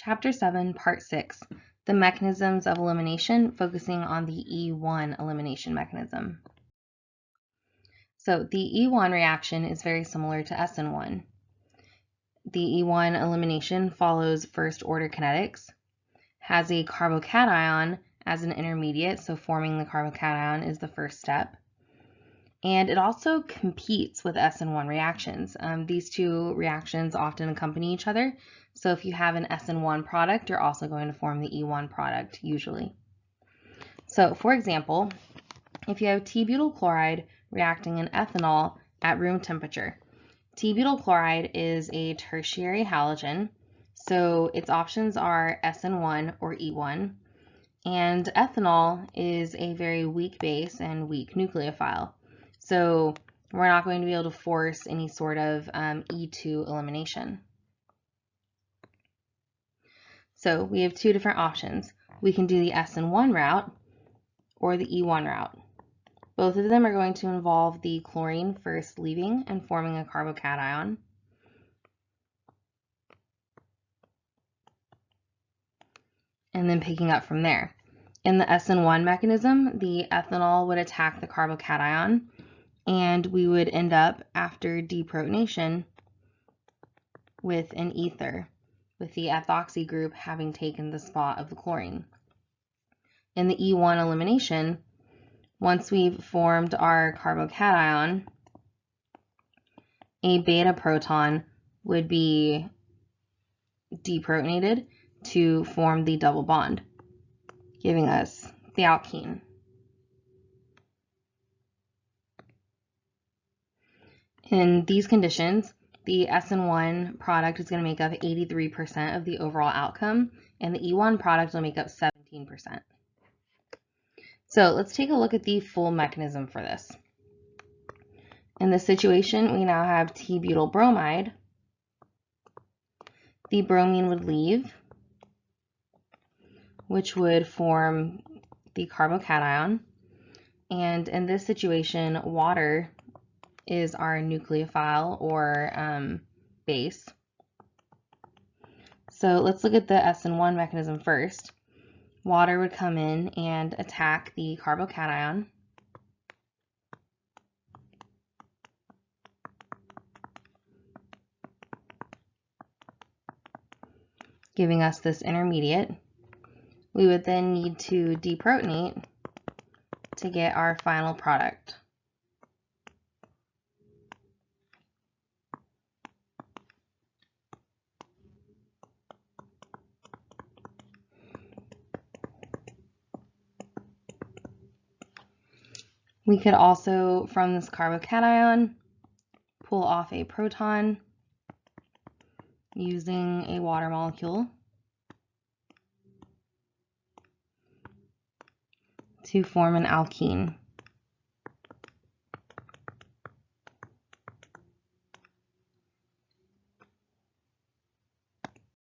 Chapter 7, Part 6, the mechanisms of elimination, focusing on the E1 elimination mechanism. So the E1 reaction is very similar to SN1. The E1 elimination follows first-order kinetics, has a carbocation as an intermediate, so forming the carbocation is the first step. And it also competes with SN1 reactions. These two reactions often accompany each other. So if you have an SN1 product, you're also going to form the E1 product usually. So for example, if you have T-butyl chloride reacting in ethanol at room temperature, T-butyl chloride is a tertiary halogen, so its options are SN1 or E1, and ethanol is a very weak base and weak nucleophile. So we're not going to be able to force any sort of E2 elimination. So we have two different options. We can do the SN1 route or the E1 route. Both of them are going to involve the chlorine first leaving and forming a carbocation. And then picking up from there. In the SN1 mechanism, the ethanol would attack the carbocation, and we would end up, after deprotonation, with an ether, with the ethoxy group having taken the spot of the chlorine. In the E1 elimination, once we've formed our carbocation, a beta proton would be deprotonated to form the double bond, giving us the alkene. In these conditions, the SN1 product is going to make up 83% of the overall outcome, and the E1 product will make up 17%. So let's take a look at the full mechanism for this. In this situation, we now have T-butyl bromide. The bromine would leave, which would form the carbocation. And in this situation, water is our nucleophile or base. So let's look at the SN1 mechanism first. Water would come in and attack the carbocation. Giving us this intermediate. We would then need to deprotonate to get our final product. We could also, from this carbocation, pull off a proton using a water molecule to form an alkene.